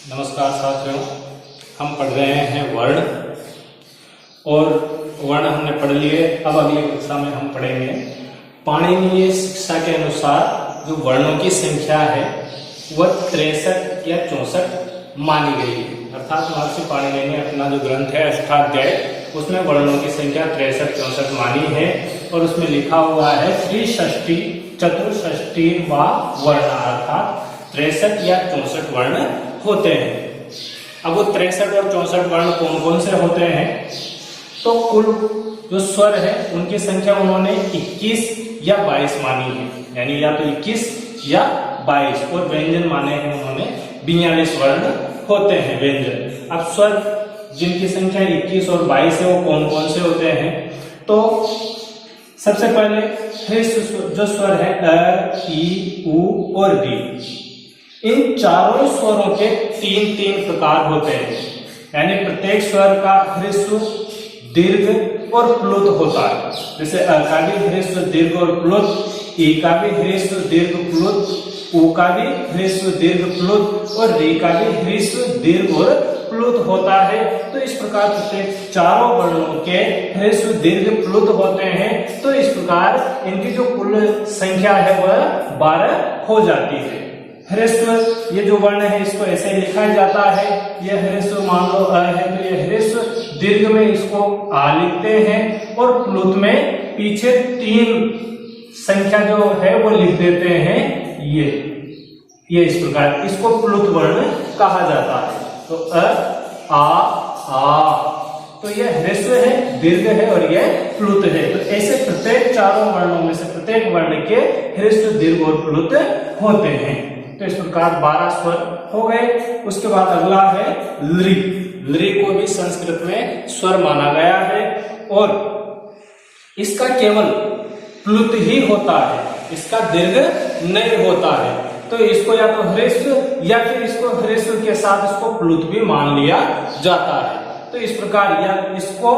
नमस्कार साथियों, हम पढ़ रहे हैं वर्ण और वर्ण हमने पढ़ लिए। अब अगली कक्षा में हम पढ़ेंगे पाणिनीय शिक्षा के अनुसार जो वर्णों की संख्या है वह 63 या 64 मानी गई है। अर्थात महर्षि पाणिनि ने अपना जो ग्रंथ है अष्टाध्याय उसमें वर्णों की संख्या 63-64 मानी है और उसमें लिखा हुआ है त्रिषष्टि चतुष्षष्टि व वर्ण, अर्थात 63 या 64 वर्ण होते हैं। अब वो 63 और 64 वर्ण कौन कौन से होते हैं? तो कुल जो स्वर है उनकी संख्या उन्होंने 21 या 22 मानी है, यानी या तो 21 या 22, और व्यंजन माने हैं उन्होंने 42 वर्ण होते हैं व्यंजन। अब स्वर जिनकी संख्या 21 और 22 है वो कौन कौन से होते हैं? तो सबसे पहले ह्रस्व जो स्वर है अ, ई, उ और डी, इन चारों स्वरों के तीन प्रकार होते हैं, यानी प्रत्येक स्वर का ह्रस्व, दीर्घ और प्लुत होता है। जैसे अ का भी ह्रस्व, दीर्घ और प्लुत, ई का भी ह्रस्व, दीर्घ प्लुत, उ का भी ह्रस्व, दीर्घ प्लुत और री का भी ह्रस्व, दीर्घ और प्लुत होता है। तो इस प्रकार प्रत्येक चारों वर्णों के ह्रस्व, दीर्घ, प्लुत होते हैं। तो इस प्रकार इनकी जो कुल संख्या है वह 12 हो जाती है। ह्रस्व ये जो वर्ण है इसको ऐसे लिखा जाता है, यह ह्रस्व मान लो अ है तो यह ह्रस्व, दीर्घ में इसको आ लिखते हैं और प्लुत में पीछे 3 संख्या जो है वो लिख देते हैं, ये इस प्रकार, इसको प्लुत वर्ण कहा जाता है। तो अ, आ, तो यह ह्रस्व है, दीर्घ है और यह प्लुत है। तो ऐसे प्रत्येक चारों वर्णों में से प्रत्येक वर्ण के ह्रस्व, दीर्घ और प्लुत होते हैं। तो इस प्रकार 12 स्वर हो गए। उसके बाद अगला है लृ। लृ को भी संस्कृत में स्वर माना गया है और इसका केवल प्लुत ही होता है, इसका दीर्घ नहीं होता है। तो इसको या तो ह्रस्व या फिर इसको ह्रस्व के साथ इसको प्लुत भी मान लिया जाता है। तो इस प्रकार या इसको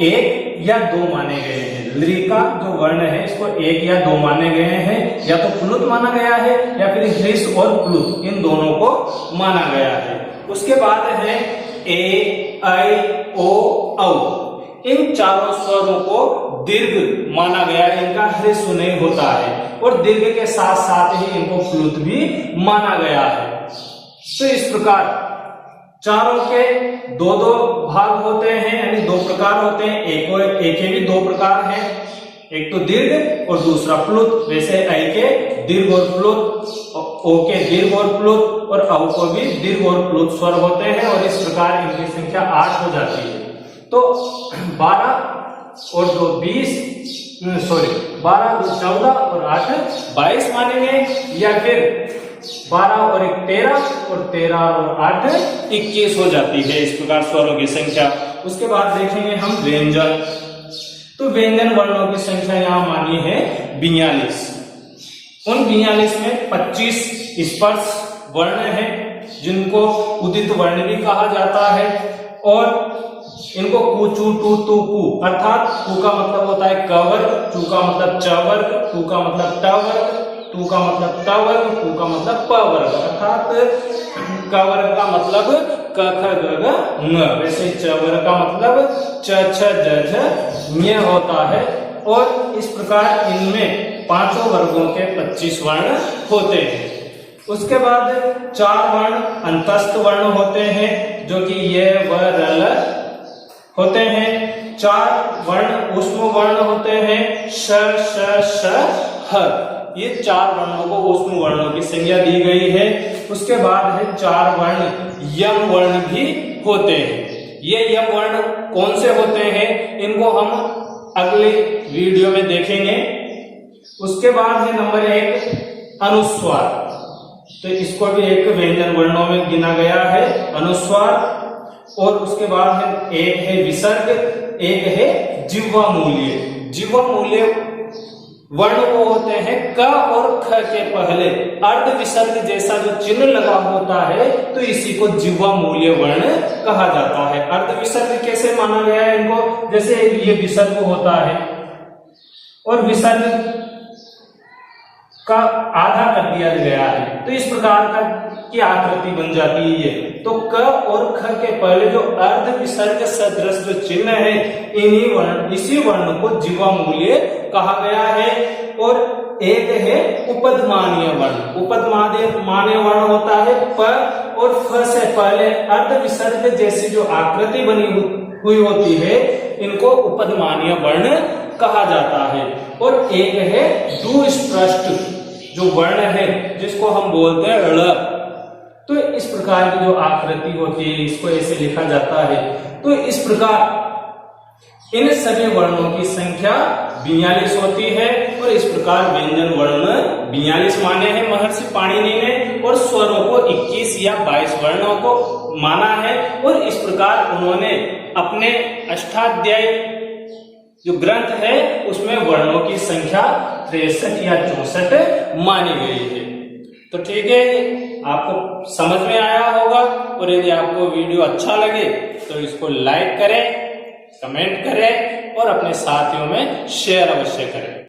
1 या 2 माने गए हैं। लृ का जो वर्ण है इसको 1 या 2 माने गए हैं, या तो प्लुत माना गया है या फिर ह्रस्व और प्लुत इन दोनों को माना गया है। उसके बाद है ए, ऐ, ओ, औ। इन चारों स्वरों को दीर्घ माना गया है, इनका ह्रस्व नहीं होता है और दीर्घ के साथ साथ ही इनको प्लुत भी माना गया है। तो इस प्रकार चारों के 2-2 भाग होते हैं, यानी 2 प्रकार होते हैं। एक के भी 2 प्रकार हैं, एक तो दीर्घ और दूसरा प्लुत। वैसे ऐ के दीर्घ और प्लुत, ओ के दीर्घ और प्लुत और औ को भी दीर्घ और प्लुत स्वर होते हैं और इस प्रकार इनकी संख्या 8 हो जाती है। तो 12 और 2 20, 12 2 14 और 8 22 मानेंगे, या फिर 12 और 1 13 और 13 और 8 21 हो जाती है। इस प्रकार स्वरों की संख्या। उसके बाद देखेंगे हम व्यंजन। तो व्यंजन वर्णों की संख्या यहाँ मानी है 42। उन 42 में 25 स्पर्श वर्ण है जिनको उदित वर्ण भी कहा जाता है और इनको कु, चू, टू, तू, कु, अर्थात कु का मतलब होता है क वर्ग, चू का मतलब च वर्ग, टू का मतलब ट वर्ग, टू का मतलब त वर्ग, कु का मतलब प वर्ग, अर्थात क वर्ग का मतलब क, ख, ग, घ, ng। वैसे च वर्ग का मतलब च, छ, ज, झ, ञ होता है। और इस प्रकार इनमें 5 वर्गों के 25 वर्ण होते हैं। उसके बाद 4 वर्ण अंतस्थ वर्ण होते हैं जो कि ये व र होते हैं। 4 वर्ण ऊष्म वर्ण होते हैं, श, श, श, ह। ये 4 वर्णों को ऊष्म वर्णों की संज्ञा दी गई है। उसके बाद है 4 वर्ण यम वर्ण भी होते हैं। ये यम वर्ण कौन से होते हैं इनको हम अगले वीडियो में देखेंगे। उसके बाद है नंबर 1 अनुस्वार। तो इसको भी एक व्यंजन वर्णों में गिना गया है, अनुस्वार। और उसके बाद है एक है विसर्ग, एक है जिह्वा मूल्य। जिह्वा मूल्य वर्ण वो होते हैं क और ख के पहले अर्ध विसर्ग जैसा जो चिन्ह लगा होता है, तो इसी को जिह्वा मूल्य वर्ण कहा जाता है। अर्ध विसर्ग कैसे माना गया है इनको? जैसे ये विसर्ग होता है और विसर्ग का आधा कर दिया गया है, तो इस प्रकार का की आकृति बन जाती है ये। तो क और ख के पहले जो अर्ध विसर्ग सदृश जो चिन्ह है, इसी वर्ण को जीवा मूल्य कहा गया है। और एक है उपधमानीय वर्ण। उपधमानीय वर्ण होता है प और फ से पहले अर्ध विसर्ग जैसी जो आकृति बनी हुई होती है, इनको उपधमानीय वर्ण कहा जाता है। और एक है दुस्पृष्ट जो वर्ण है, जिसको हम बोलते हैं ळ। तो इस प्रकार की जो आकृति होती है, इसको ऐसे लिखा जाता है। तो इस प्रकार इन सभी वर्णों की संख्या 42 होती है। और इस प्रकार व्यंजन वर्ण 42 माने हैं महर्षि पाणिनि ने, और स्वरों को 21 या 22 वर्णों को माना है। और इस प्रकार उन्होंने अपने अष्टाध्यायी जो ग्रंथ है, उसमें वर्णों की संख्या 63 या 64 मानी गई है। तो ठीक है, आपको समझ में आया होगा। और यदि आपको वीडियो अच्छा लगे तो इसको लाइक करें, कमेंट करें और अपने साथियों में शेयर अवश्य करें।